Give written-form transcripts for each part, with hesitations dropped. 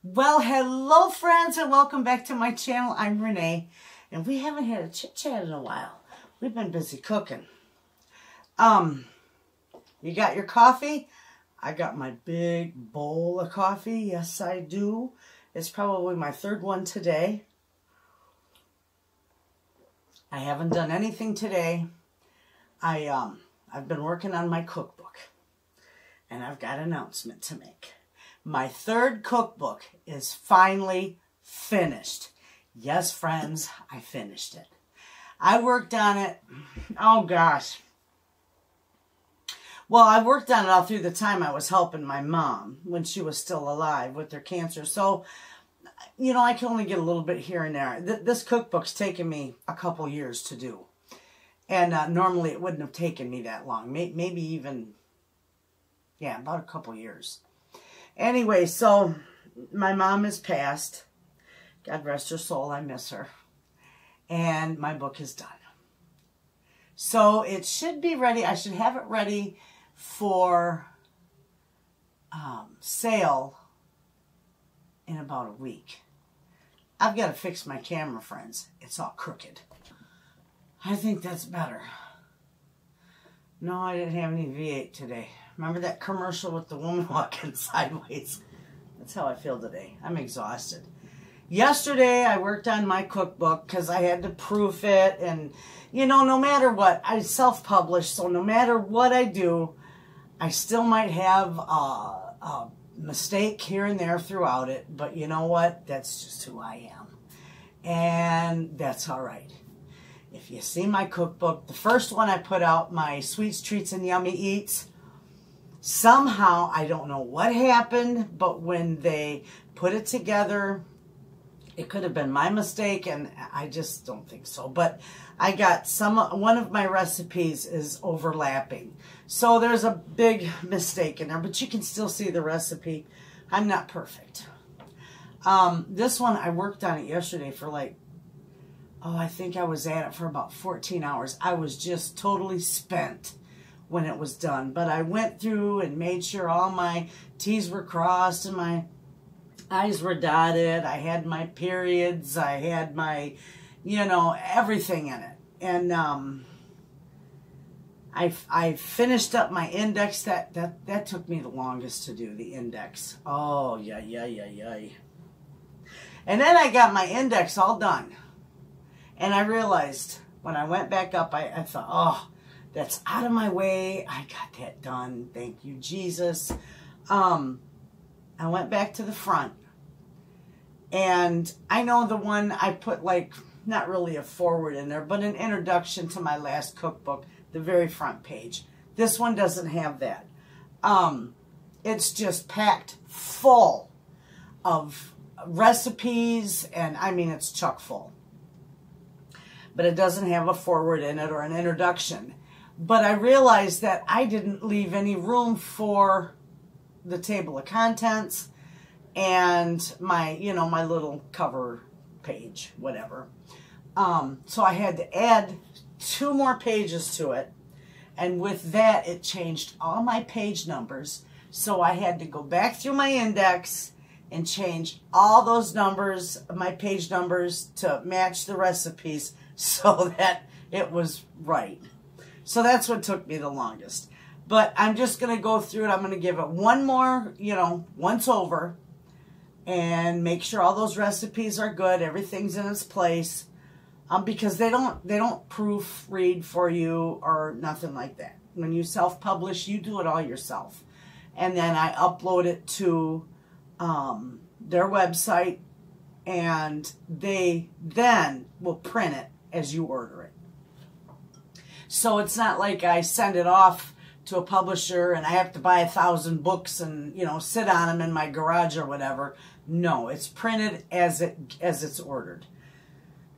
Well, hello friends and welcome back to my channel. I'm Renee and we haven't had a chit chat in a while. We've been busy cooking. You got your coffee? I got my big bowl of coffee. Yes, I do. It's probably my third one today. I haven't done anything today. I've been working on my cookbook and I've got an announcement to make. My third cookbook is finally finished. Yes, friends, I finished it. I worked on it, oh gosh. Well, I worked on it all through the time I was helping my mom when she was still alive with her cancer. So, you know, I can only get a little bit here and there. This cookbook's taken me a couple years to do. And normally it wouldn't have taken me that long. Maybe even, yeah, about a couple years. Anyway, so my mom has passed. God rest her soul, I miss her. And my book is done. So it should be ready. I should have it ready for sale in about a week. I've got to fix my camera, friends. It's all crooked. I think that's better. No, I didn't have any V8 today. Remember that commercial with the woman walking sideways? That's how I feel today. I'm exhausted. Yesterday, I worked on my cookbook because I had to proof it. And, you know, no matter what, I self-publish. So no matter what I do, I still might have a mistake here and there throughout it. But you know what? That's just who I am. And that's all right. If you see my cookbook, the first one I put out, my Sweets, Treats, and Yummy Eats, somehow, I don't know what happened, but when they put it together, it could have been my mistake, and I just don't think so. But I got one of my recipes is overlapping. So there's a big mistake in there, but you can still see the recipe. I'm not perfect. This one, I worked on it yesterday for like, I think I was at it for about 14 hours. I was just totally spent when it was done. But I went through and made sure all my T's were crossed and my I's were dotted. I had my periods. I had my, you know, everything in it. And I finished up my index. That took me the longest to do, the index. Oh, yeah. And then I got my index all done. And I realized when I went back up, I thought, oh, that's out of my way. I got that done. Thank you, Jesus. I went back to the front. And I know the one I put like, not really a forward in there, but an introduction to my last cookbook, the very front page. This one doesn't have that. It's just packed full of recipes. And I mean, it's chock full. But it doesn't have a forward in it or an introduction. But I realized that I didn't leave any room for the table of contents and my, you know, my little cover page, whatever. So I had to add 2 more pages to it. And with that, it changed all my page numbers. So I had to go back through my index and change all those numbers, my page numbers, to match the recipes so that it was right. So that's what took me the longest. But I'm just going to go through it. I'm going to give it one more, you know, once over and make sure all those recipes are good. Everything's in its place. Because they don't proofread for you or nothing like that. When you self-publish, you do it all yourself. And then I upload it to their website, and they then will print it as you order it. So it's not like I send it off to a publisher and I have to buy 1,000 books and, you know, sit on them in my garage or whatever. No, it's printed as it's ordered.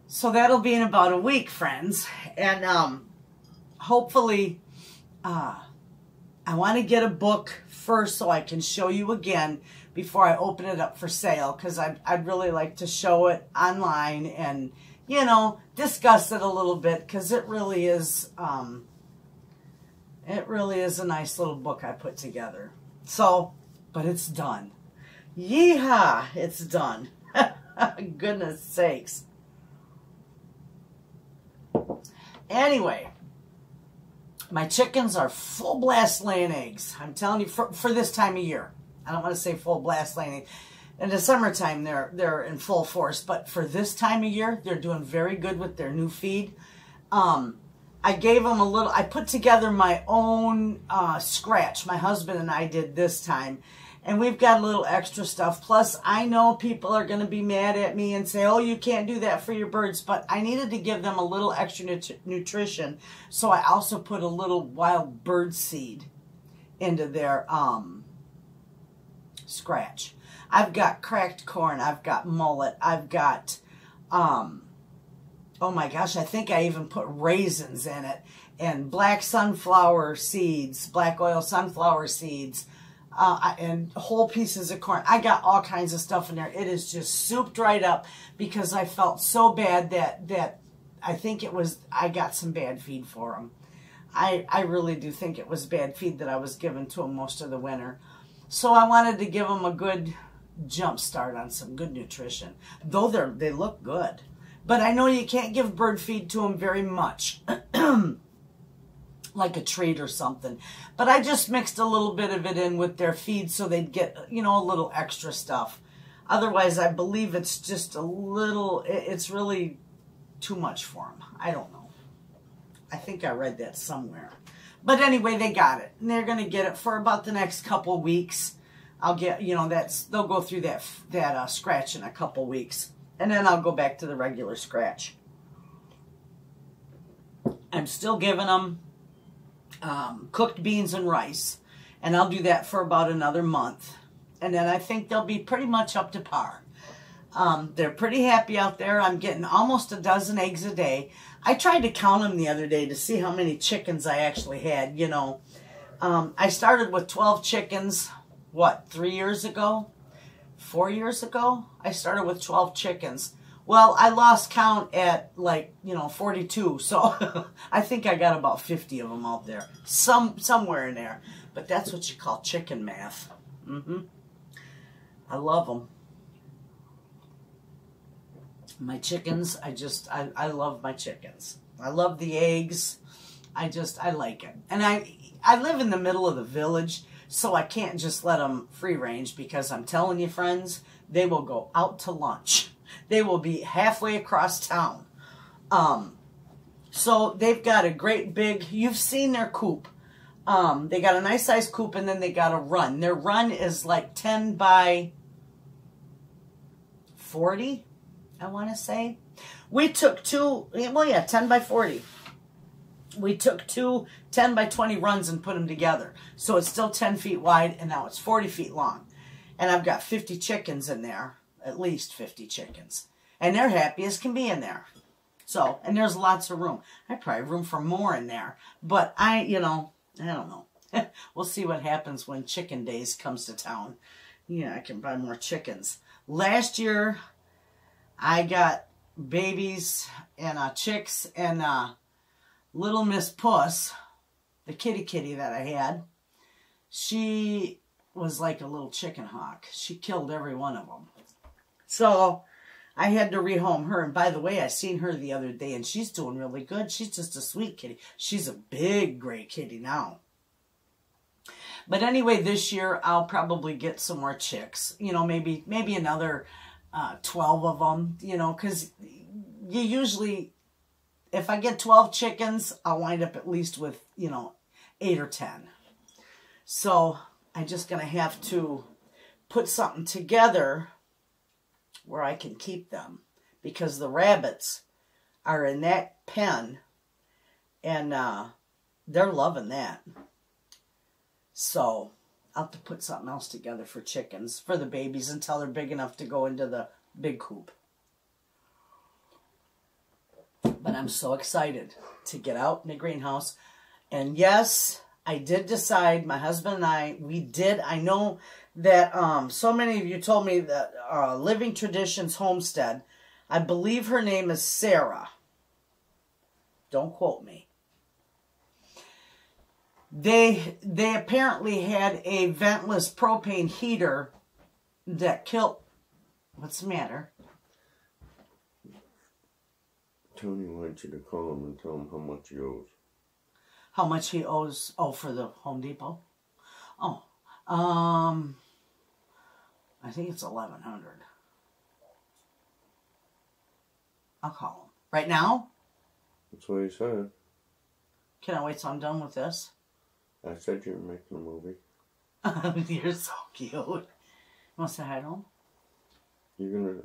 So that'll be in about a week, friends. And hopefully, I want to get a book first so I can show you again before I open it up for sale, because I'd really like to show it online and, you know, discuss it a little bit, because it really is a nice little book I put together. So, but it's done. Yeehaw, it's done. Goodness sakes. Anyway, my chickens are full blast laying eggs. I'm telling you, for this time of year. I don't want to say full blast laying eggs. In the summertime, they're in full force. But for this time of year, they're doing very good with their new feed. I gave them a little, I put together my own scratch. My husband and I did this time. And we've got a little extra stuff. Plus, I know people are going to be mad at me and say, oh, you can't do that for your birds. But I needed to give them a little extra nutrition. So I also put a little wild bird seed into their scratch. I've got cracked corn. I've got mullet. I've got, oh my gosh, I think I even put raisins in it. And black sunflower seeds, black oil sunflower seeds. And whole pieces of corn. I got all kinds of stuff in there. It is just souped right up because I felt so bad that I think it was, I got some bad feed for them. I really do think it was bad feed that I was giving to them most of the winter. So I wanted to give them a good jump start on some good nutrition. Though they look good. But I know you can't give bird feed to them very much. Like a treat or something. But I just mixed a little bit of it in with their feed so they'd get, you know, a little extra stuff. Otherwise, I believe it's just a little, it's really too much for them. I don't know. I think I read that somewhere. But anyway, they got it. And they're going to get it for about the next couple weeks. I'll get, you know, they'll go through that scratch in a couple weeks. And then I'll go back to the regular scratch. I'm still giving them cooked beans and rice, and I'll do that for about another month, and then I think they'll be pretty much up to par. They're pretty happy out there. I'm getting almost a dozen eggs a day. I tried to count them the other day to see how many chickens I actually had. You know, I started with 12 chickens, what, 3 years ago? 4 years ago? I started with 12 chickens. Well, I lost count at, like, you know, 42, so I think I got about 50 of them out there. Somewhere in there. But that's what you call chicken math. I love them. My chickens, I love my chickens. I love the eggs. I like it. And I live in the middle of the village, so I can't just let them free range because I'm telling you, friends, they will go out to lunch. They will be halfway across town. So they've got a great big, you've seen their coop. They got a nice size coop, and then they got a run. Their run is like 10 by 40, I want to say. We took 10 by 40. We took 2 10 by 20 runs and put them together. So it's still 10 feet wide, and now it's 40 feet long. And I've got 50 chickens in there. At least 50 chickens. And they're happy as can be in there. So, and there's lots of room. I probably have room for more in there. But I don't know. We'll see what happens when chicken days comes to town. Yeah, I can buy more chickens. Last year, I got babies and chicks and little Miss Puss, the kitty that I had. She was like a little chicken hawk. She killed every one of them. So I had to rehome her. And by the way, I seen her the other day, and she's doing really good. She's just a sweet kitty. She's a big gray kitty now. But anyway, this year I'll probably get some more chicks. You know, maybe another 12 of them. You know, because you usually, if I get 12 chickens, I'll wind up at least with, 8 or 10. So I'm just going to have to put something together where I can keep them, because the rabbits are in that pen, and they're loving that. So I'll have to put something else together for chickens, for the babies, until they're big enough to go into the big coop. But I'm so excited to get out in the greenhouse. And yes, I did decide, my husband and I know that so many of you told me that Living Traditions Homestead, I believe her name is Sarah. Don't quote me. They apparently had a ventless propane heater that kilt. What's the matter? Tony wants you to call him and tell him how much he owes. How much he owes? Oh, for the Home Depot? Oh, I think it's $1,100. I'll call him. Right now? That's what he said. Can I wait till I'm done with this? I said you were making a movie. You're so cute. You want to say hi to him? You're going to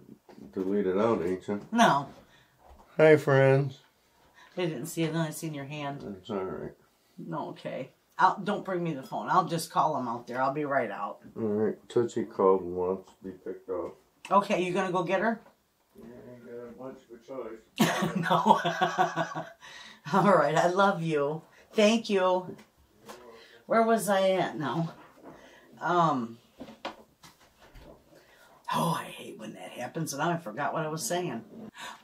delete it out, ain't you? No. Hi, friends. They didn't see it, then I seen your hand. That's all right. No, okay. Don't bring me the phone. I'll just call him out there. I'll be right out. All right. Tootsie called and wants to be picked up. Okay, you going to go get her? Yeah, I ain't got much of a choice. No. All right, I love you. Thank you. Where was I at now? Oh, I hate when that happens, and I forgot what I was saying.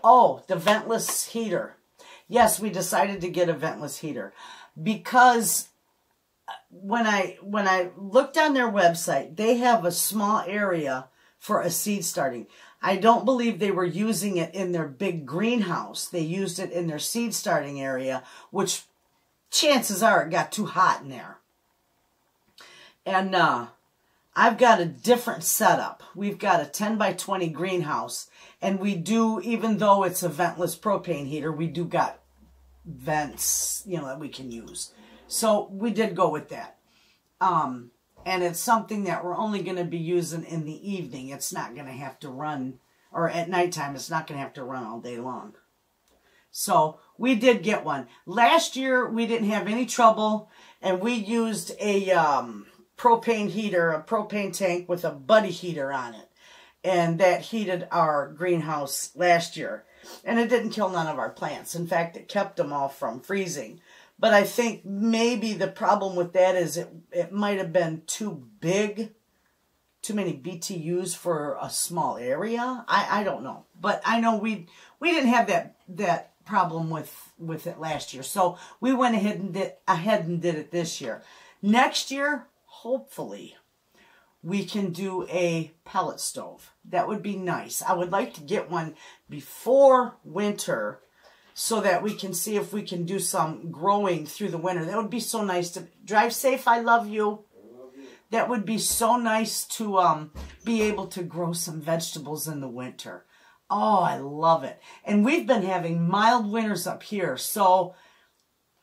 Oh, the ventless heater. Yes, we decided to get a ventless heater because when I looked on their website, they have a small area for a seed starting. I don't believe they were using it in their big greenhouse. They used it in their seed starting area, which chances are it got too hot in there. And I've got a different setup. We've got a 10 by 20 greenhouse, and we do, even though it's a ventless propane heater, we do got vents, you know, that we can use. So we did go with that. And it's something that we're only going to be using in the evening. It's not going to have to run, or at nighttime, it's not going to have to run all day long. So we did get one. Last year, we didn't have any trouble, and we used a propane heater, a propane tank with a buddy heater on it. And that heated our greenhouse last year. And it didn't kill none of our plants. In fact, it kept them all from freezing. But I think maybe the problem with that is it might have been too big, too many BTUs for a small area. I don't know. But I know we didn't have that problem with it last year. So we went ahead and did it this year. Next year, hopefully, we can do a pellet stove. That would be nice. I would like to get one before winter so that we can see if we can do some growing through the winter. That would be so nice to drive safe. I love you. That would be so nice to be able to grow some vegetables in the winter. Oh, I love it. And we've been having mild winters up here, so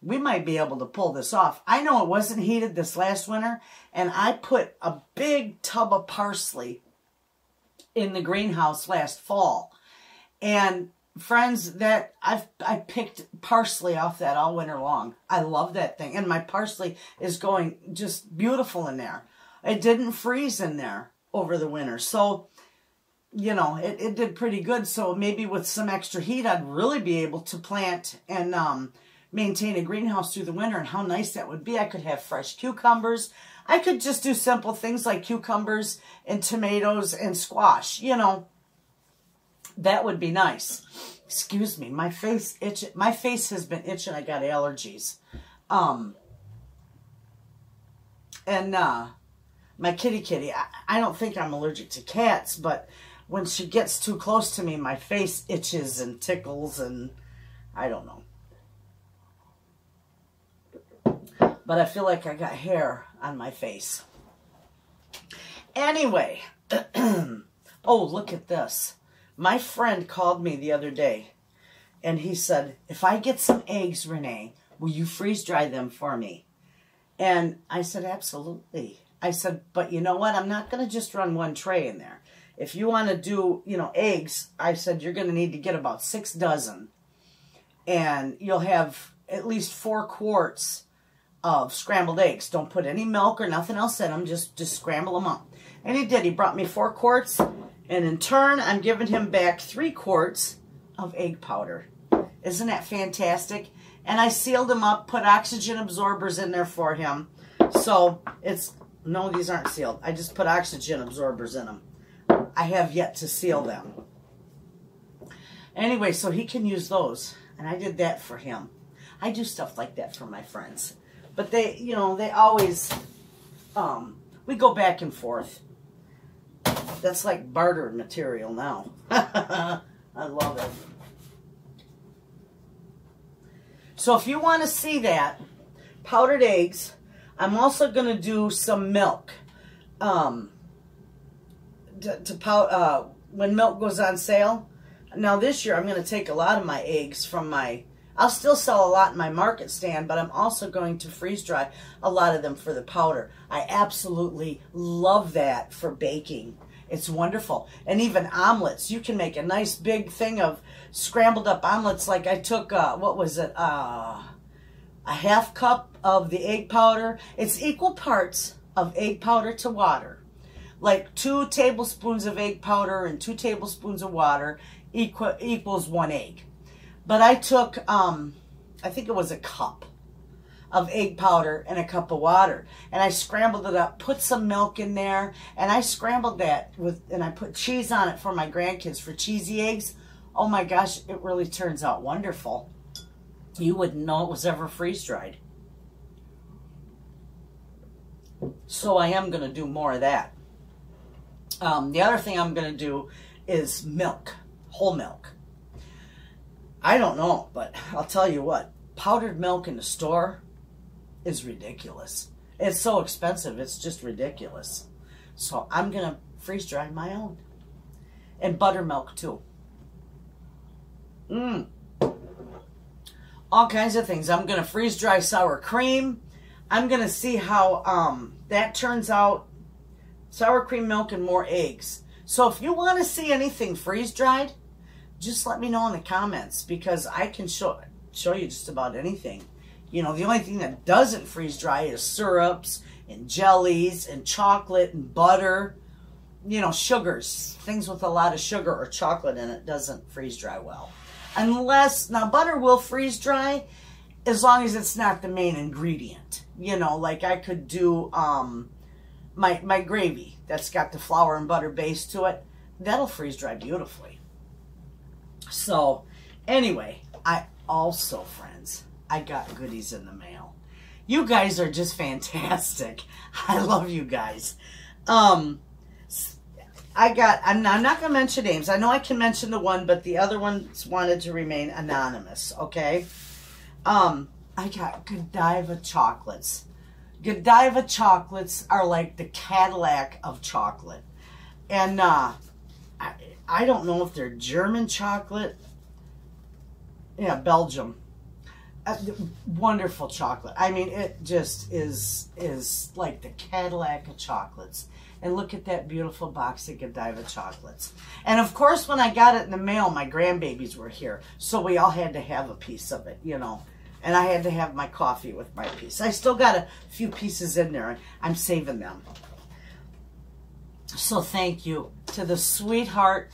we might be able to pull this off. I know it wasn't heated this last winter, and I put a big tub of parsley in the greenhouse last fall. And friends, that I picked parsley off that all winter long. I love that thing. And my parsley is going just beautiful in there. It didn't freeze in there over the winter. So, you know, it did pretty good. So maybe with some extra heat, I'd really be able to plant and maintain a greenhouse through the winter, and how nice that would be. I could have fresh cucumbers. I could just do simple things like cucumbers and tomatoes and squash. You know, that would be nice. Excuse me, my face itch. My face has been itching. I got allergies. My kitty, I don't think I'm allergic to cats, but when she gets too close to me, my face itches and tickles, and I don't know. But I feel like I got hair on my face. Anyway, oh, look at this. My friend called me the other day, and he said, if I get some eggs, Renee, will you freeze dry them for me? And I said, absolutely. I said, but you know what? I'm not going to just run one tray in there. If you want to do, you know, eggs, I said, you're going to need to get about 6 dozen. And you'll have at least 4 quarts of scrambled eggs. Don't put any milk or nothing else in them. Just scramble them up. And he did. He brought me 4 quarts. And in turn, I'm giving him back 3 quarts of egg powder. Isn't that fantastic? And I sealed them up, put oxygen absorbers in there for him. So it's, no, these aren't sealed. I just put oxygen absorbers in them. I have yet to seal them. Anyway, so he can use those. And I did that for him. I do stuff like that for my friends. But they, you know, they always, we go back and forth. That's like barter material now. I love it. So if you want to see that, powdered eggs, I'm also going to do some milk. When milk goes on sale. Now this year I'm going to take a lot of my eggs from my, I'll still sell a lot in my market stand, but I'm also going to freeze dry a lot of them for the powder. I absolutely love that for baking. It's wonderful. And even omelets. You can make a nice big thing of scrambled up omelets. Like I took, what was it, a half cup of the egg powder. It's equal parts of egg powder to water. Like 2 tablespoons of egg powder and 2 tablespoons of water equals 1 egg. But I took, I think it was a cup of egg powder and a cup of water. And I scrambled it up, put some milk in there, and I scrambled that and I put cheese on it for my grandkids for cheesy eggs. Oh my gosh, it really turns out wonderful. You wouldn't know it was ever freeze-dried. So I am going to do more of that. The other thing I'm going to do is milk, whole milk. I don't know, but I'll tell you what, powdered milk in the store is ridiculous. It's so expensive, it's just ridiculous. So I'm going to freeze dry my own. And buttermilk too. All kinds of things. I'm going to freeze dry sour cream. I'm going to see how that turns out. Sour cream, milk, and more eggs. So if you want to see anything freeze dried, just let me know in the comments, because I can show you just about anything. You know, the only thing that doesn't freeze dry is syrups and jellies and chocolate and butter. You know, sugars. Things with a lot of sugar or chocolate in it doesn't freeze dry well. Unless, now butter will freeze dry as long as it's not the main ingredient. You know, like I could do my gravy that's got the flour and butter base to it. That'll freeze dry beautifully. So, anyway, I also, friends, I got goodies in the mail. You guys are just fantastic. I love you guys. I'm not going to mention names. I know I can mention the one, but the other ones wanted to remain anonymous, okay? I got Godiva chocolates. Godiva chocolates are like the Cadillac of chocolate. And I don't know if they're German chocolate. Yeah, Belgium. Wonderful chocolate. I mean, it just is like the Cadillac of chocolates. And look at that beautiful box of Godiva chocolates. And of course, when I got it in the mail, my grandbabies were here. So we all had to have a piece of it, you know. And I had to have my coffee with my piece. I still got a few pieces in there, and I'm saving them. So thank you to the sweetheart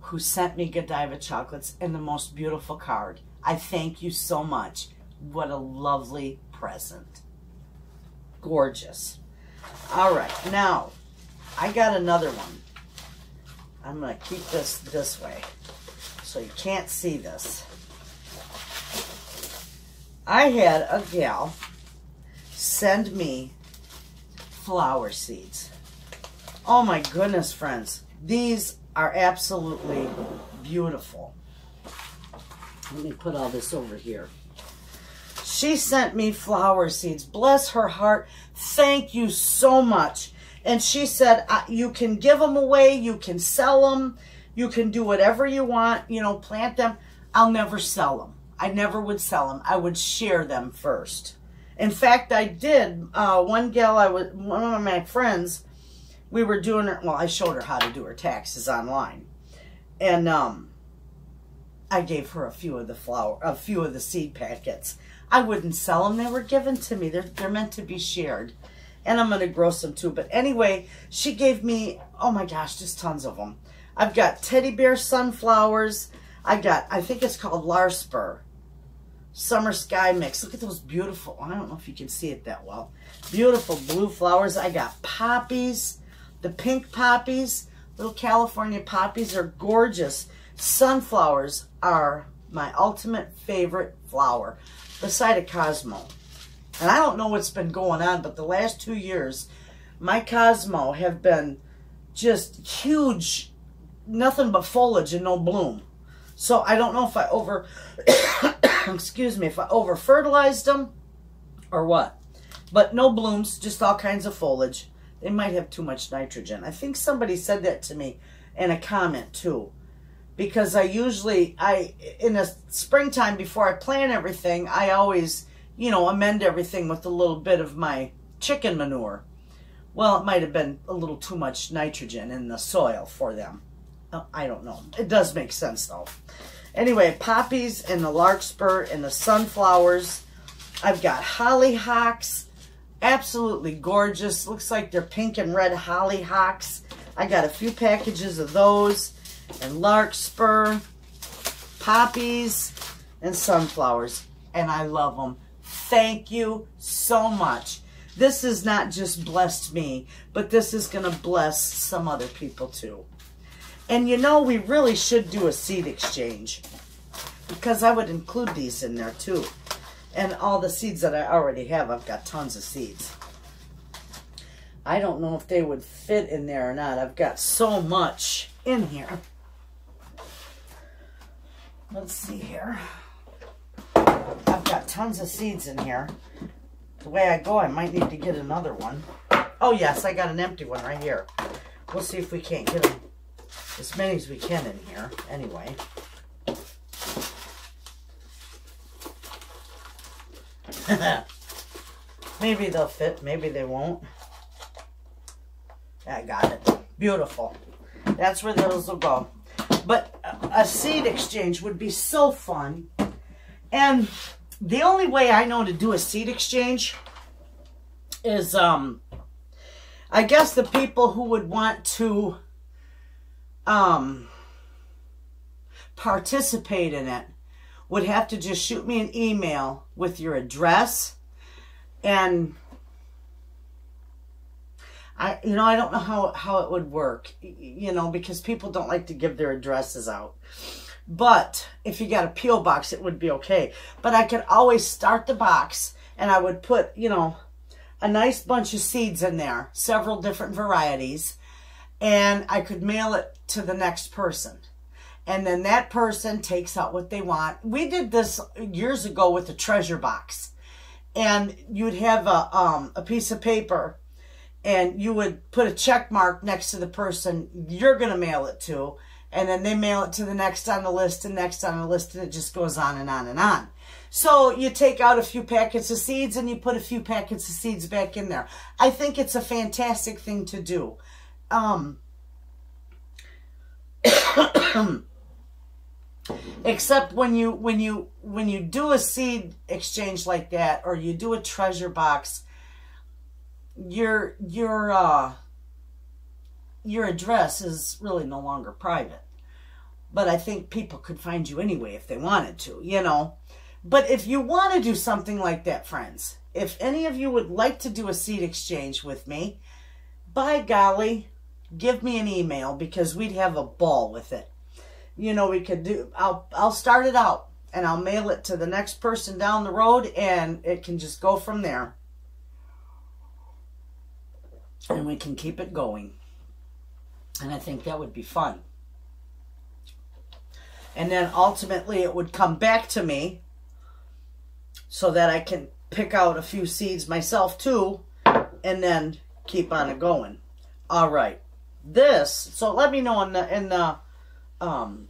who sent me Godiva chocolates and the most beautiful card. I thank you so much. What a lovely present. Gorgeous. All right, now I got another one. I'm going to keep this way so you can't see this. I had a gal send me flower seeds. Oh my goodness, friends. These are absolutely beautiful. Let me put all this over here. She sent me flower seeds. Bless her heart. Thank you so much. And she said, you can give them away. You can sell them. You can do whatever you want. You know, plant them. I'll never sell them. I never would sell them. I would share them first. In fact, I did. One gal, one of my friends, we were doing her, well, I showed her how to do her taxes online. And I gave her a few of the seed packets. I wouldn't sell them. They were given to me. They're meant to be shared. And I'm going to grow some too. But anyway, she gave me, oh my gosh, just tons of them. I've got teddy bear sunflowers. I think it's called Larspur. Summer Sky Mix. Look at those beautiful, I don't know if you can see it that well. Beautiful blue flowers. I got poppies. The pink poppies. Little California poppies are gorgeous. Sunflowers are my ultimate favorite flower, beside a Cosmo. And I don't know what's been going on, but the last 2 years, my Cosmo have been just huge, nothing but foliage and no bloom. So I don't know if I excuse me, if I over fertilized them or what. But no blooms, just all kinds of foliage. They might have too much nitrogen. I think somebody said that to me in a comment too. Because I usually, in the springtime before I plant everything, I always, you know, amend everything with a little bit of my chicken manure. Well, it might have been a little too much nitrogen in the soil for them. I don't know. It does make sense though. Anyway, poppies and the larkspur and the sunflowers. I've got hollyhocks. Absolutely gorgeous. Looks like they're pink and red hollyhocks. I got a few packages of those. And larkspur, poppies, and sunflowers. And I love them. Thank you so much. This has not just blessed me, but this is going to bless some other people too. And you know, we really should do a seed exchange, because I would include these in there too. And all the seeds that I already have, I've got tons of seeds. I don't know if they would fit in there or not. I've got so much in here. Let's see here. I've got tons of seeds in here. The way I go, I might need to get another one. Oh yes, I got an empty one right here. We'll see if we can't get them, as many as we can in here. Anyway. Maybe they'll fit, maybe they won't. I got it. Beautiful. That's where those will go. But a seed exchange would be so fun. And the only way I know to do a seed exchange is, I guess the people who would want to participate in it would have to just shoot me an email with your address. And I don't know how it would work, you know, because people don't like to give their addresses out. But if you got a P.O. box, it would be okay. But I could always start the box, and I would put, you know, a nice bunch of seeds in there, several different varieties, and I could mail it to the next person. And then that person takes out what they want. We did this years ago with a treasure box. And you'd have a piece of paper, and you would put a check mark next to the person you're going to mail it to. And then they mail it to the next on the list and next on the list, and it just goes on and on and on. So you take out a few packets of seeds and you put a few packets of seeds back in there. I think it's a fantastic thing to do. Except when you do a seed exchange like that, or you do a treasure box, your address is really no longer private. But I think people could find you anyway if they wanted to, you know. But if you want to do something like that, friends, if any of you would like to do a seed exchange with me, by golly, give me an email, because we'd have a ball with it. You know, we could do, I'll start it out and I'll mail it to the next person down the road, and it can just go from there. And we can keep it going. And I think that would be fun. And then ultimately it would come back to me so that I can pick out a few seeds myself too, and then keep on it going. All right. So let me know and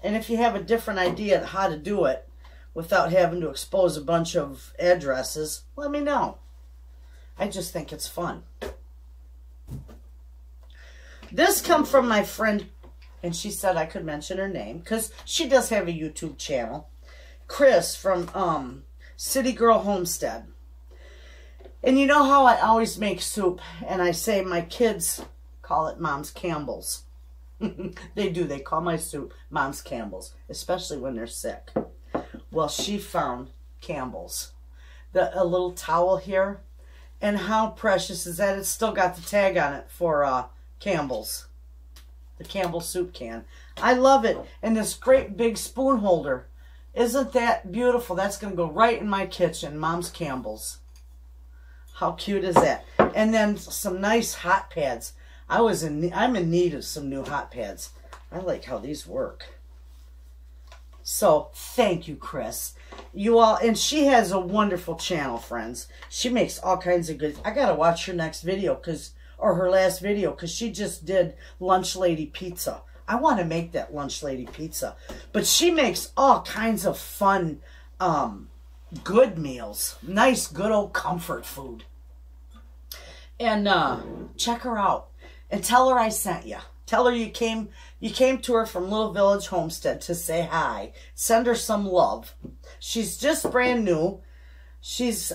if you have a different idea of how to do it without having to expose a bunch of addresses, let me know. I just think it's fun. This come from my friend, and she said I could mention her name because she does have a YouTube channel. Chris from City Girl Homestead. And you know how I always make soup, and I say my kids call it Mom's Campbell's. They do. They call my soup Mom's Campbell's, especially when they're sick. Well, she found Campbell's. A little towel here. And how precious is that? It's still got the tag on it for Campbell's. The Campbell soup can. I love it. And this great big spoon holder. Isn't that beautiful? That's going to go right in my kitchen. Mom's Campbell's. How cute is that? And then some nice hot pads. I'm in need of some new hot pads. I like how these work. So thank you, Chris. You all, and she has a wonderful channel, friends. She makes all kinds of good. I gotta watch her next video or her last video, because she just did Lunch Lady Pizza. I want to make that Lunch Lady Pizza. But she makes all kinds of fun, good meals. Nice, good old comfort food. And check her out. And tell her I sent you. Tell her you came to her from Little Village Homestead to say hi. Send her some love. She's just brand new.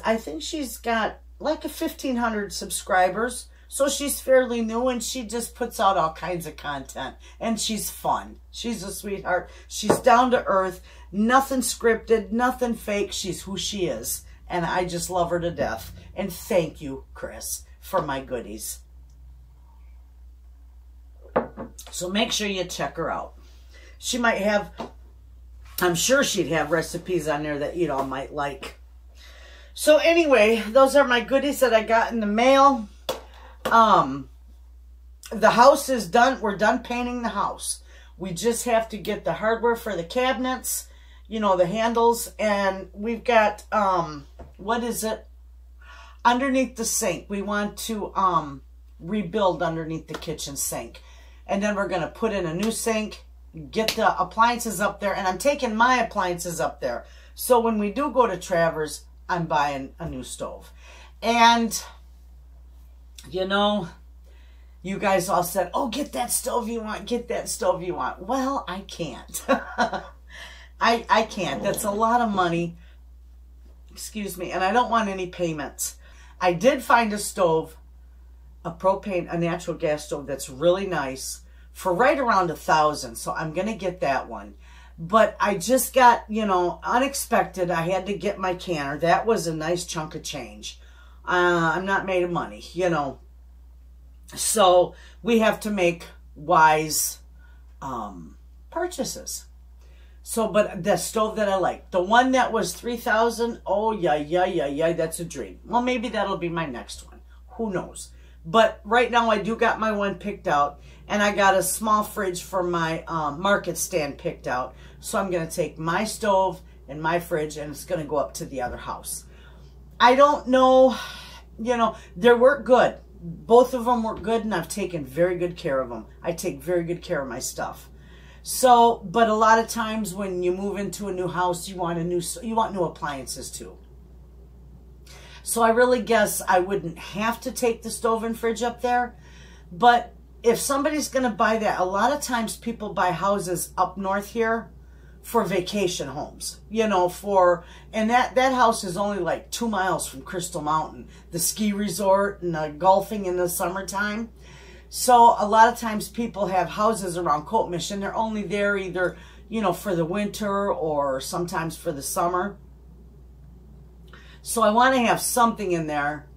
I think she's got like 1,500 subscribers. So she's fairly new, and she just puts out all kinds of content. And she's fun. She's a sweetheart. She's down to earth. Nothing scripted, nothing fake. She's who she is. And I just love her to death. And thank you, Chris, for my goodies. So make sure you check her out. She might have, I'm sure she'd have recipes on there that you all might like. So anyway, those are my goodies that I got in the mail. The house is done. We're done painting the house. We just have to get the hardware for the cabinets, you know, the handles, and we've got, what is it? Underneath the sink. We want to, rebuild underneath the kitchen sink. And then we're going to put in a new sink, get the appliances up there, and I'm taking my appliances up there. So when we do go to Travers, I'm buying a new stove. And you know, you guys all said, oh, get that stove you want, get that stove you want. Well, I can't. I can't. That's a lot of money. Excuse me. And I don't want any payments. I did find a stove, a propane, a natural gas stove that's really nice for right around $1,000. So I'm going to get that one. But I just got, you know, unexpected. I had to get my canner. That was a nice chunk of change. I'm not made of money, you know. So we have to make wise purchases. So, but the stove that I like, the one that was $3,000, oh, yeah, that's a dream. Well, maybe that'll be my next one. Who knows? But right now I do got my one picked out, and I got a small fridge for my market stand picked out. So I'm going to take my stove and my fridge, and it's going to go up to the other house. I don't know, you know, they work good. Both of them work good, and I've taken very good care of them. I take very good care of my stuff. So, but a lot of times when you move into a new house, you want new appliances too. So I really guess I wouldn't have to take the stove and fridge up there. But if somebody's going to buy that, a lot of times people buy houses up north here for vacation homes, you know, and that house is only like 2 miles from Crystal Mountain, the ski resort and the golfing in the summertime. So a lot of times people have houses around Coatmish, and they're only there either, you know, for the winter or sometimes for the summer. So I want to have something in there,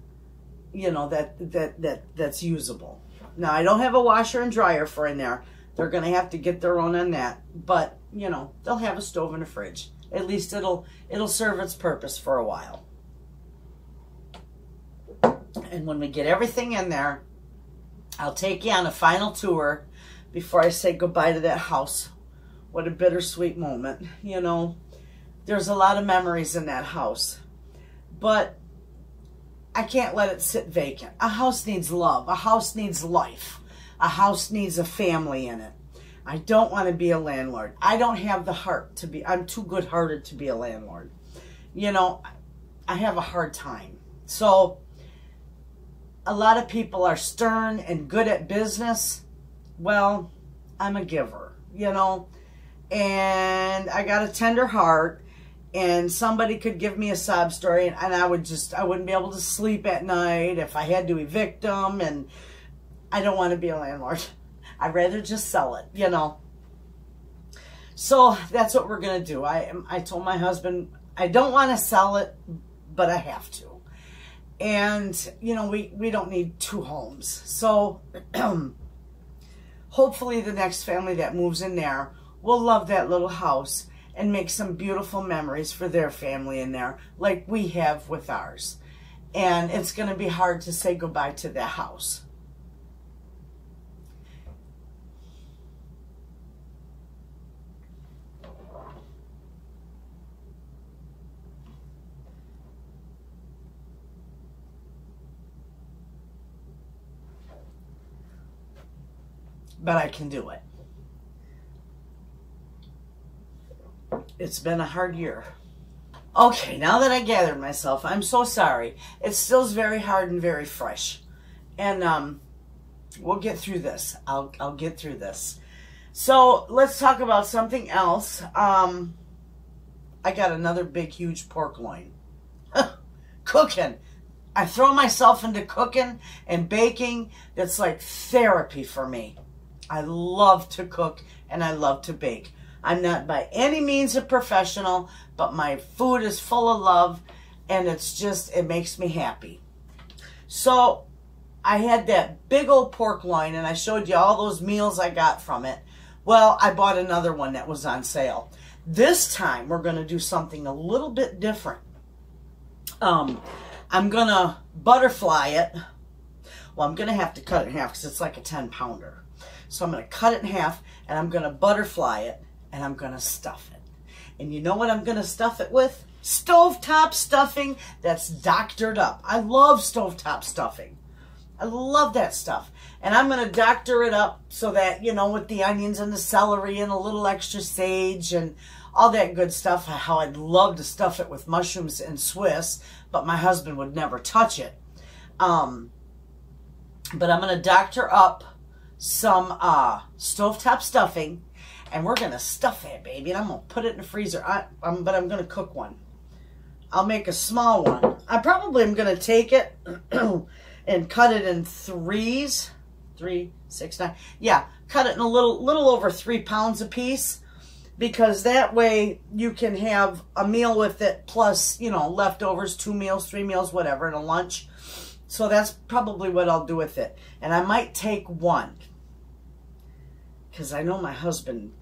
you know, that's usable. Now I don't have a washer and dryer for in there. They're going to have to get their own on that. But, you know, they'll have a stove and a fridge. At least it'll serve its purpose for a while. And when we get everything in there, I'll take you on a final tour before I say goodbye to that house. What a bittersweet moment. You know, there's a lot of memories in that house. But I can't let it sit vacant. A house needs love. A house needs life. A house needs a family in it. I don't want to be a landlord. I don't have the heart to be, I'm too good-hearted to be a landlord. You know, I have a hard time. So, a lot of people are stern and good at business. Well, I'm a giver, you know, and I got a tender heart, and somebody could give me a sob story, and I wouldn't be able to sleep at night if I had to evict them, and I don't want to be a landlord. I'd rather just sell it, you know. So that's what we're going to do. I told my husband, I don't want to sell it, but I have to. And, you know, we don't need 2 homes. So hopefully the next family that moves in there will love that little house and make some beautiful memories for their family in there, like we have with ours. And it's going to be hard to say goodbye to that house. but I can do it. It's been a hard year. Okay, now that I gathered myself, I'm so sorry. It still is very hard and very fresh. And we'll get through this. I'll get through this. So let's talk about something else. I got another big, huge pork loin. Cooking. I throw myself into cooking and baking. It's like therapy for me. I love to cook and I love to bake. I'm not by any means a professional, but my food is full of love, and it's just, it makes me happy. So I had that big old pork loin, and I showed you all those meals I got from it. Well, I bought another one that was on sale. This time, we're going to do something a little bit different. I'm going to butterfly it. Well, I'm going to have to cut it in half because it's like a 10-pounder. So I'm going to cut it in half, and I'm going to butterfly it, and I'm going to stuff it. And you know what I'm going to stuff it with? Stovetop stuffing that's doctored up. I love stovetop stuffing. I love that stuff. And I'm going to doctor it up so that, you know, with the onions and the celery and a little extra sage and all that good stuff, how I'd love to stuff it with mushrooms and Swiss, but my husband would never touch it. But I'm going to doctor up some stovetop stuffing, and we're going to stuff that baby, and I'm going to put it in the freezer. But I'm going to cook one. I'll make a small one. I probably am going to take it and cut it in threes. 3, 6, 9. Yeah, cut it in a little over 3 pounds a piece, because that way you can have a meal with it plus, you know, leftovers, 2 meals, 3 meals, whatever, and a lunch. So that's probably what I'll do with it. And I might take one, because I know my husband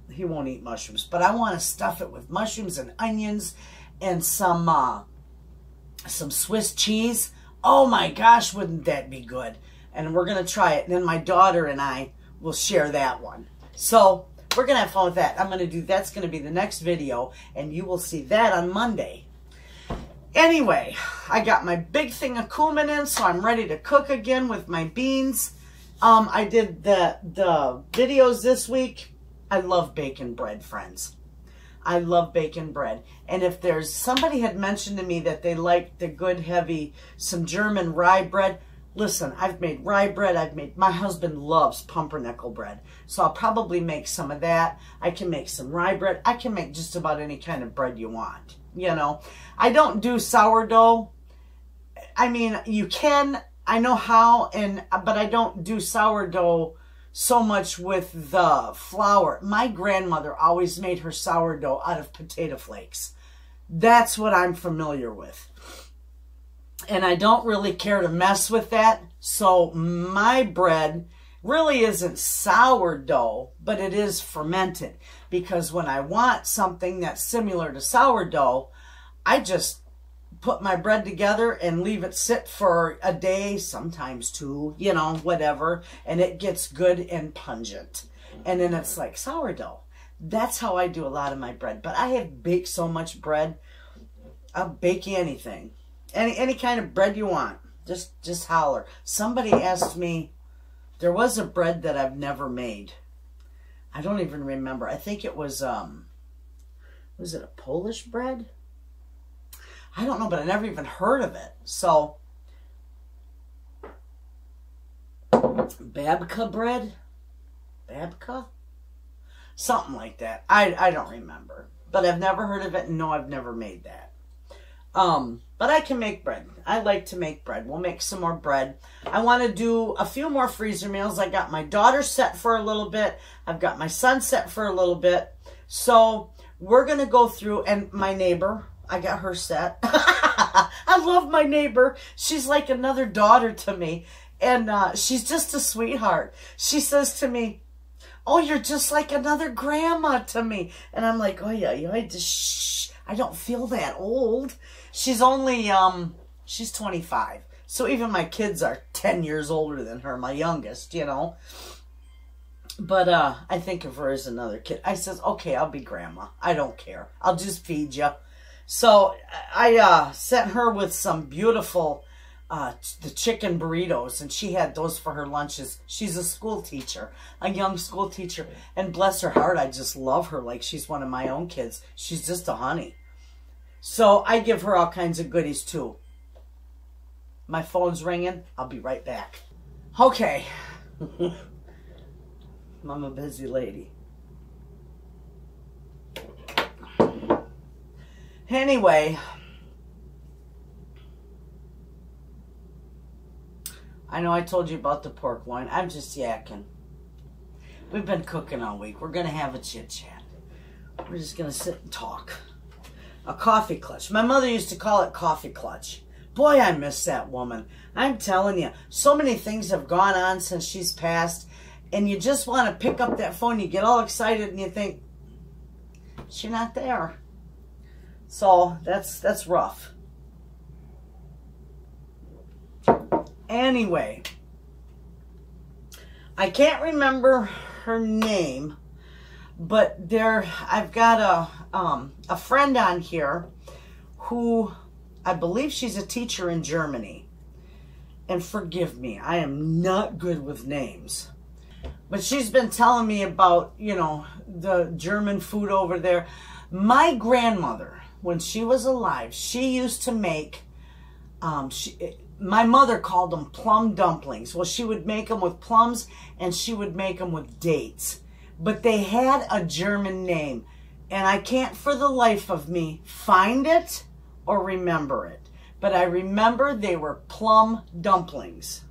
he won't eat mushrooms, but I want to stuff it with mushrooms and onions and some Swiss cheese. Oh my gosh, wouldn't that be good? And we're going to try it. And then my daughter and I will share that one. So we're going to have fun with that. That's going to be the next video, and you will see that on Monday. Anyway, I got my big thing of cumin in, so I'm ready to cook again with my beans. I did the videos this week. I love baking bread, friends. I love baking bread. And if there's somebody had mentioned to me that they like the good, heavy, some German rye bread, listen, I've made rye bread. My husband loves pumpernickel bread. So I'll probably make some of that. I can make some rye bread. I can make just about any kind of bread you want. You know, I don't do sourdough. I mean, you can, I know how, but I don't do sourdough so much with the flour. My grandmother always made her sourdough out of potato flakes. That's what I'm familiar with. And I don't really care to mess with that. So my bread really isn't sourdough, but it is fermented. Because when I want something that's similar to sourdough, I just put my bread together and leave it sit for a day, sometimes 2, you know, whatever. And it gets good and pungent. And then it's like sourdough. That's how I do a lot of my bread. But I have baked so much bread, I'll bake you anything. Any kind of bread you want. Just holler. Somebody asked me, there was a bread that I've never made. I don't even remember. I think it was it a Polish bread? I don't know, but I never even heard of it. So, babka bread? Babka? Something like that. I don't remember. But I've never heard of it, and no, I've never made that. But I can make bread. I like to make bread. We'll make some more bread. I want to do a few more freezer meals. I got my daughter set for a little bit. I've got my son set for a little bit. So we're going to go through, and my neighbor, I got her set. I love my neighbor. She's like another daughter to me. And she's just a sweetheart. She says to me, "Oh, you're just like another grandma to me." And I'm like, "Oh yeah, shh. I don't feel that old." She's only, she's 25. So even my kids are 10 years older than her, my youngest, you know. But I think of her as another kid. I says, "Okay, I'll be grandma. I don't care. I'll just feed you." So I sent her with some beautiful the chicken burritos, and she had those for her lunches. She's a school teacher, a young school teacher, and bless her heart, I just love her like she's one of my own kids. She's just a honey. So I give her all kinds of goodies too. My phone's ringing. I'll be right back. Okay. I'm a busy lady. Anyway, I know I told you about the pork loin. I'm just yakking. We've been cooking all week. We're going to have a chit chat. We're just going to sit and talk. A coffee clutch. My mother used to call it coffee clutch. Boy, I miss that woman. I'm telling you, so many things have gone on since she's passed, and you just want to pick up that phone. You get all excited and you think, she's not there. So that's rough. Anyway, I can't remember her name, but I've got a friend on here who I believe she's a teacher in Germany. And forgive me, I am not good with names. But she's been telling me about, you know, the German food over there. My grandmother, when she was alive, she used to make, my mother called them plum dumplings. Well, she would make them with plums and she would make them with dates. But they had a German name. And I can't for the life of me find it or remember it. But I remember they were plum dumplings.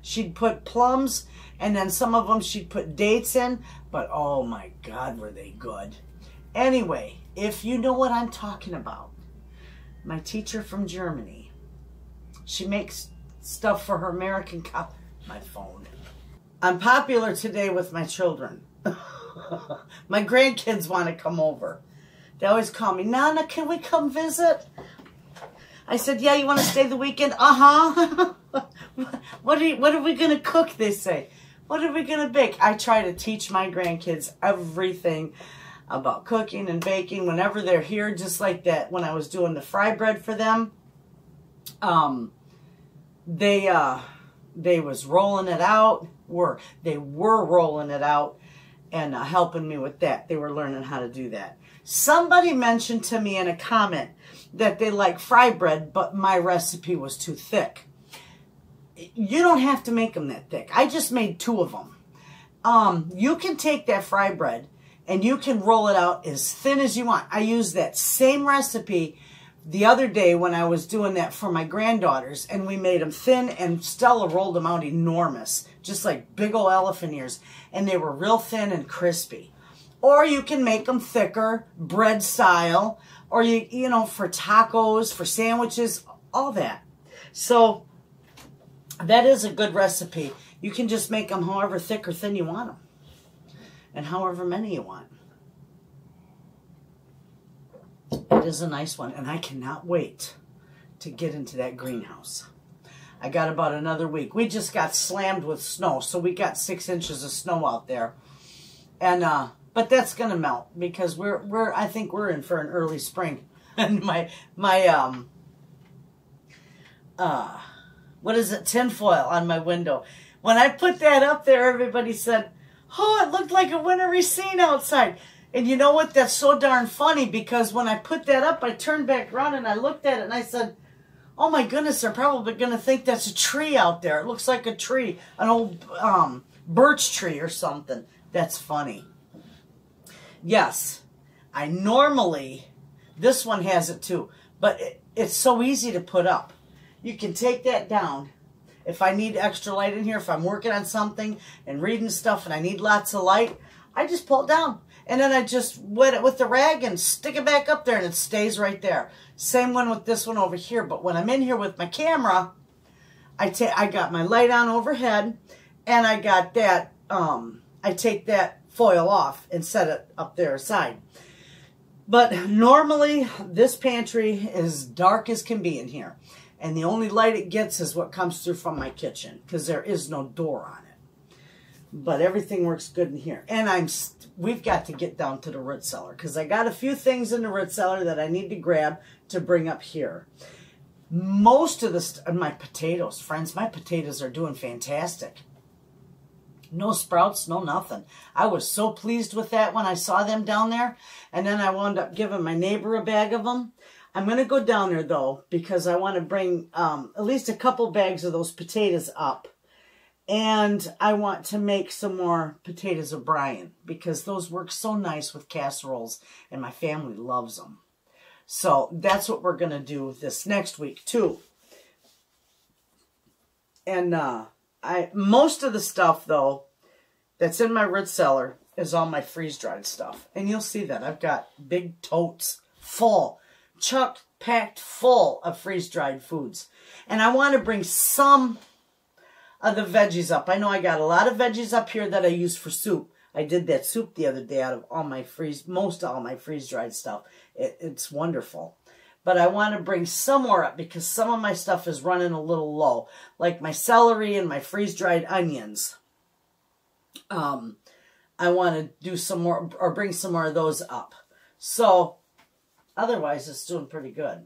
She'd put plums and then some of them she'd put dates in. But oh my God, were they good. Anyway, if you know what I'm talking about, my teacher from Germany, she makes stuff for her American my phone. I'm popular today with my children. My grandkids want to come over. They always call me, Nana, can we come visit? I said, yeah, you want to stay the weekend? Uh-huh. What are we going to cook, they say. What are we going to bake? I try to teach my grandkids everything about cooking and baking whenever they're here, just like that. When I was doing the fry bread for them, they was rolling it out. They were rolling it out and helping me with that. They were learning how to do that. Somebody mentioned to me in a comment that they like fry bread, but my recipe was too thick. You don't have to make them that thick. I just made 2 of them. You can take that fry bread and you can roll it out as thin as you want. I used that same recipe the other day when I was doing that for my granddaughters, and we made them thin, and Stella rolled them out enormous, just like big old elephant ears, and they were real thin and crispy. Or you can make them thicker, bread style, or you know, for tacos, for sandwiches, all that. So that is a good recipe. You can just make them however thick or thin you want them, and however many you want. It is a nice one, and I cannot wait to get into that greenhouse. I got about another week. We just got slammed with snow, so we got 6 inches of snow out there, and but that's gonna melt because I think we're in for an early spring. And my what is it, tinfoil on my window. When I put that up there, everybody said, "Oh, it looked like a wintry scene outside." And you know what? That's so darn funny, because when I put that up, I turned back around and I looked at it and I said, oh my goodness, they're probably going to think that's a tree out there. It looks like a tree, an old birch tree or something. That's funny. Yes, I normally, this one has it too, but it's so easy to put up. You can take that down. If I need extra light in here, if I'm working on something and reading stuff and I need lots of light, I just pull it down. And then I just wet it with the rag and stick it back up there, and it stays right there. Same one with this one over here. But when I'm in here with my camera, I got my light on overhead, and I got that, I take that foil off and set it up there aside. But normally, this pantry is dark as can be in here. And the only light it gets is what comes through from my kitchen, because there is no door on it. But everything works good in here. And we've got to get down to the root cellar, because I got a few things in the root cellar that I need to grab to bring up here. Most of my potatoes, friends, my potatoes are doing fantastic. No sprouts, no nothing. I was so pleased with that when I saw them down there. And then I wound up giving my neighbor a bag of them. I'm going to go down there, though, because I want to bring at least a couple bags of those potatoes up. And I want to make some more potatoes O'Brien, because those work so nice with casseroles, and my family loves them. So that's what we're going to do this next week, too. And most of the stuff, though, that's in my root cellar is all my freeze-dried stuff. And you'll see that. I've got big totes full, packed full of freeze-dried foods. And I want to bring some of the veggies up. I know I got a lot of veggies up here that I use for soup. I did that soup the other day out of all my most all my freeze-dried stuff. It's wonderful. But I want to bring some more up because some of my stuff is running a little low. Like my celery and my freeze-dried onions. I want to do some more, or bring some more of those up. So, otherwise it's doing pretty good.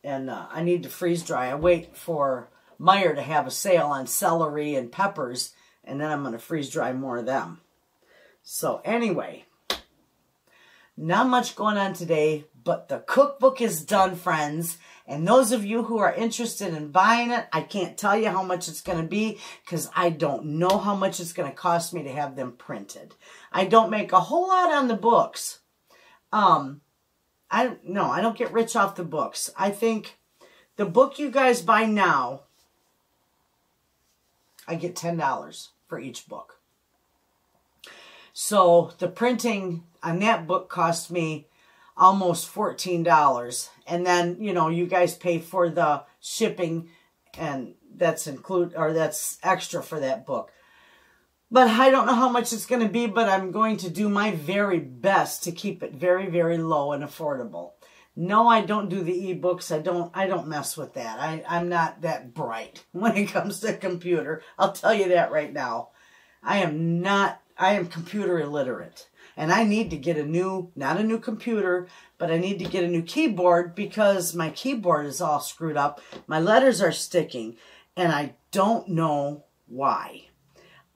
And I need to freeze dry. I wait for Meijer to have a sale on celery and peppers, and then I'm going to freeze dry more of them. So anyway, not much going on today, but the cookbook is done, friends. And those of you who are interested in buying it, I can't tell you how much it's going to be because I don't know how much it's going to cost me to have them printed. I don't make a whole lot on the books. I don't get rich off the books. I think the book you guys buy now, I get $10 for each book. So the printing on that book cost me almost $14. And then, you know, you guys pay for the shipping, and that's extra for that book. But I don't know how much it's going to be, but I'm going to do my very best to keep it very, very low and affordable. No, I don't do the ebooks. I don't mess with that. I'm not that bright when it comes to computer. I'll tell you that right now. I am computer illiterate. And I need to get not a new computer, but I need to get a new keyboard because my keyboard is all screwed up. My letters are sticking, and I don't know why.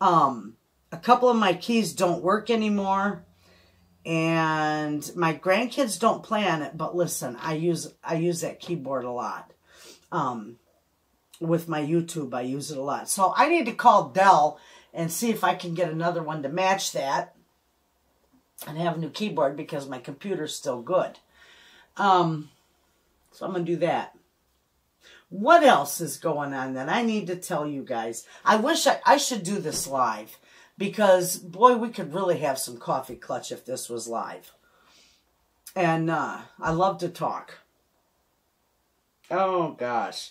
A couple of my keys don't work anymore, and my grandkids don't play on it, but listen, I use that keyboard a lot. With my YouTube, I use it a lot. So I need to call Dell and see if I can get another one to match that and have a new keyboard because my computer's still good. So I'm going to do that. What else is going on then? I need to tell you guys. I wish I should do this live because, boy, we could really have some coffee clutch if this was live. And I love to talk. Oh, gosh.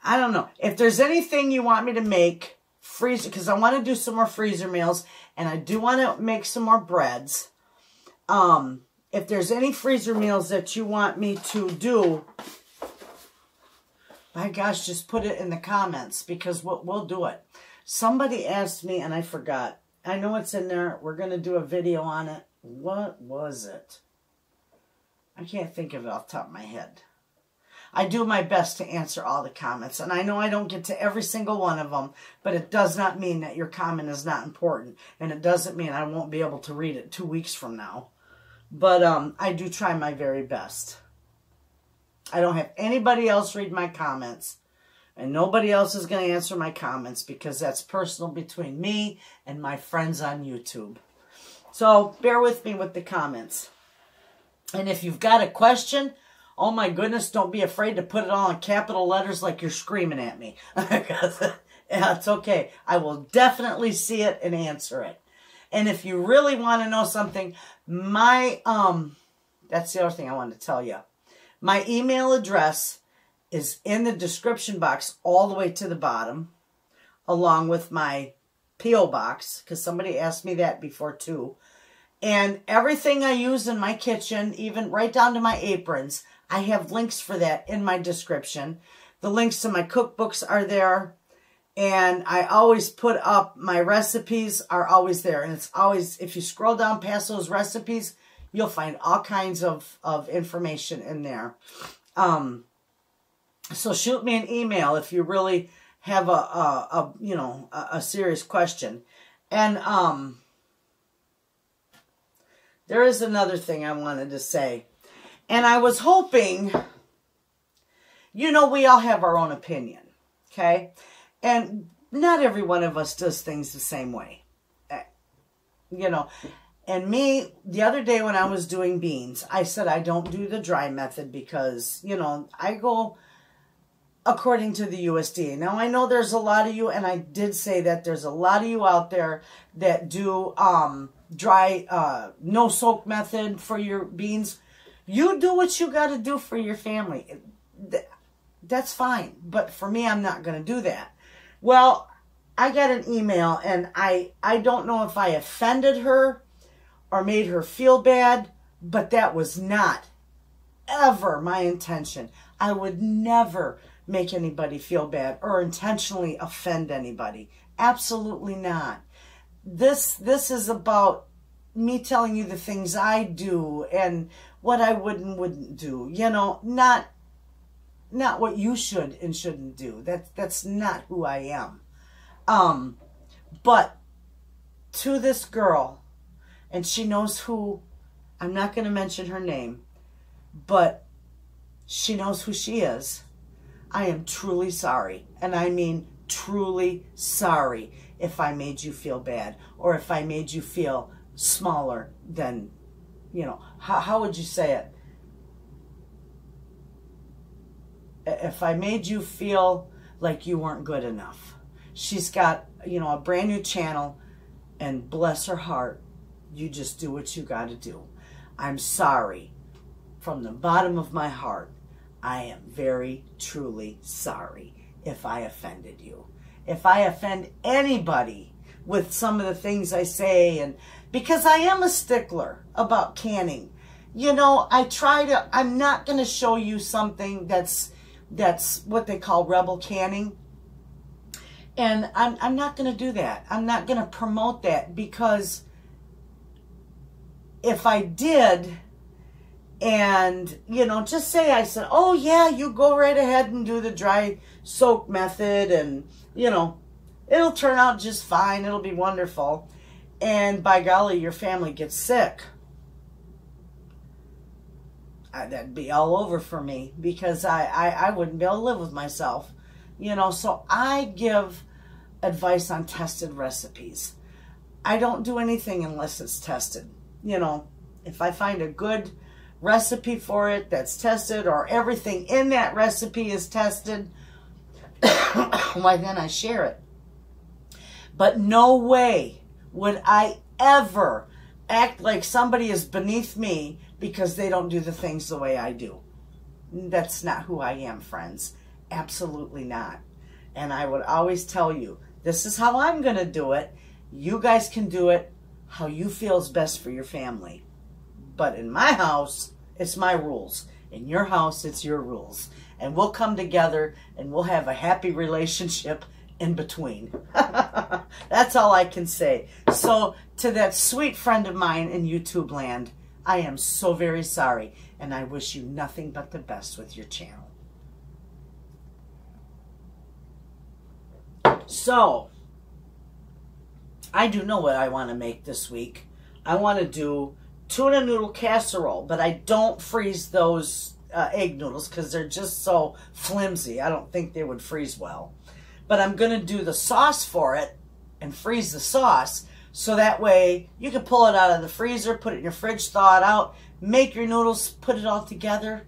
I don't know. If there's anything you want me to make, freezer, because I want to do some more freezer meals, and I do want to make some more breads. If there's any freezer meals that you want me to do, my gosh, just put it in the comments because we'll do it. Somebody asked me, and I forgot. I know it's in there. We're going to do a video on it. What was it? I can't think of it off the top of my head. I do my best to answer all the comments, and I know I don't get to every single one of them, but it does not mean that your comment is not important, and it doesn't mean I won't be able to read it 2 weeks from now. But I do try my very best. I don't have anybody else read my comments, and nobody else is going to answer my comments because that's personal between me and my friends on YouTube. So bear with me with the comments. And if you've got a question, oh my goodness, don't be afraid to put it all in capital letters like you're screaming at me. Yeah, it's okay. I will definitely see it and answer it. And if you really want to know something, that's the other thing I wanted to tell you. My email address is in the description box all the way to the bottom, along with my P.O. box, because somebody asked me that before too. And everything I use in my kitchen, even right down to my aprons, I have links for that in my description. The links to my cookbooks are there. And I always put up my recipes are always there. And it's always, if you scroll down past those recipes, you'll find all kinds of information in there. So shoot me an email if you really have a serious question. And there is another thing I wanted to say. And I was hoping, we all have our own opinion, okay? And not every one of us does things the same way, And me, the other day when I was doing beans, I said I don't do the dry method because, I go according to the USDA. Now, I know there's a lot of you, and I did say that there's a lot of you out there that do dry, no soak method for your beans. You do what you got to do for your family. That's fine. But for me, I'm not going to do that. Well, I got an email, and I don't know if I offended her or made her feel bad, but that was not ever my intention. I would never make anybody feel bad or intentionally offend anybody. Absolutely not. This is about me telling you the things I do and what I would and wouldn't do. Not what you should and shouldn't do. That's not who I am. But to this girl, and she knows who, I'm not going to mention her name, but she knows who she is. I am truly sorry. And I mean truly sorry if I made you feel bad or if I made you feel smaller than, how would you say it? If I made you feel like you weren't good enough. She's got, a brand new channel, and bless her heart, you just do what you got to do. I'm sorry. From the bottom of my heart, I am very, truly sorry if I offended you. If I offend anybody with some of the things I say, and because I am a stickler about canning. I'm not going to show you something that's what they call rebel canning. And I'm not going to do that. I'm not going to promote that, because if I did, and, just say I said, oh yeah, you go right ahead and do the dry soak method, and, it'll turn out just fine. It'll be wonderful. And by golly, your family gets sick. That'd be all over for me, because I wouldn't be able to live with myself. So I give advice on tested recipes. I don't do anything unless it's tested. If I find a good recipe for it that's tested, or everything in that recipe is tested, why then I share it. But no way would I ever act like somebody is beneath me because they don't do the things the way I do. That's not who I am, friends. Absolutely not. And I would always tell you, this is how I'm going to do it. You guys can do it how you feel is best for your family. But in my house, it's my rules. In your house, it's your rules. And we'll come together and we'll have a happy relationship in between. That's all I can say. So to that sweet friend of mine in YouTube land, I am so very sorry. And I wish you nothing but the best with your channel. So, I do know what I want to make this week. I want to do tuna noodle casserole, but I don't freeze those egg noodles because they're just so flimsy. I don't think they would freeze well. But I'm going to do the sauce for it and freeze the sauce, so that way you can pull it out of the freezer, put it in your fridge, thaw it out, make your noodles, put it all together.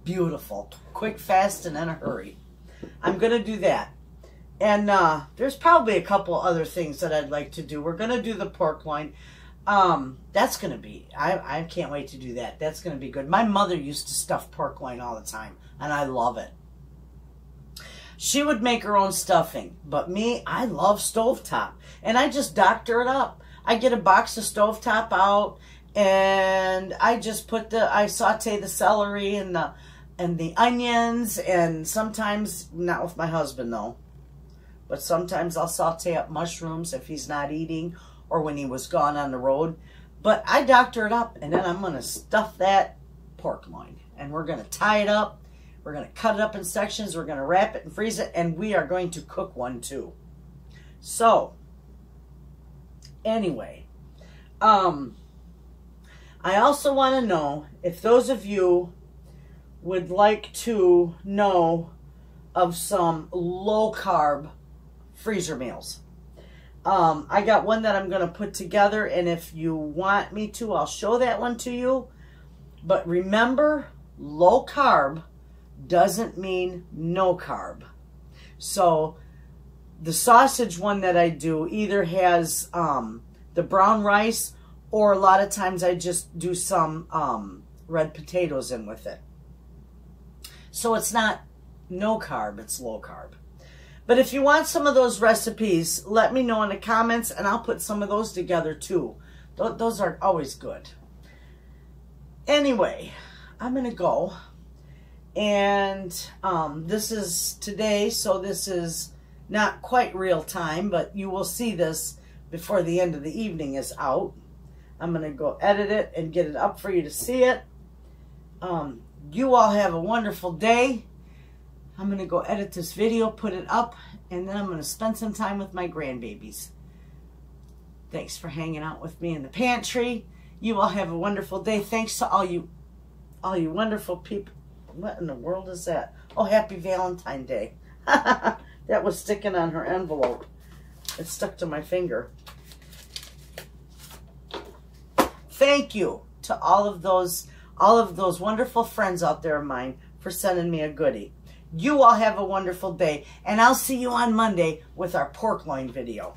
Beautiful. Quick, fast, and in a hurry. I'm going to do that. And there's probably a couple other things that I'd like to do. We're going to do the pork loin. That's going to be, I can't wait to do that. That's going to be good. My mother used to stuff pork loin all the time, and I love it. She would make her own stuffing, but me, I love stovetop. And I just doctor it up. I get a box of stovetop out, and I just I saute the celery and the onions, and sometimes, not with my husband though, but sometimes I'll saute up mushrooms if he's not eating or when he was gone on the road. But I doctor it up, and then I'm going to stuff that pork loin, and we're going to tie it up. We're going to cut it up in sections. We're going to wrap it and freeze it. And we are going to cook one too. So, anyway, I also want to know if those of you would like to know of some low-carb freezer meals. I got one that I'm going to put together, and if you want me to, I'll show that one to you. But remember, low carb doesn't mean no carb. So the sausage one that I do either has the brown rice, or a lot of times I just do some red potatoes in with it. So it's not no carb, it's low carb. But if you want some of those recipes, let me know in the comments, and I'll put some of those together too. Those are always good. Anyway, I'm going to go. And this is today, so this is not quite real time, but you will see this before the end of the evening is out. I'm going to go edit it and get it up for you to see it. You all have a wonderful day. I'm going to go edit this video, put it up, and then I'm going to spend some time with my grandbabies. Thanks for hanging out with me in the pantry. You all have a wonderful day. Thanks to all you wonderful people. What in the world is that? Oh, happy Valentine's Day. That was sticking on her envelope. It stuck to my finger. Thank you to all of those wonderful friends out there of mine for sending me a goodie. You all have a wonderful day, and I'll see you on Monday with our pork loin video.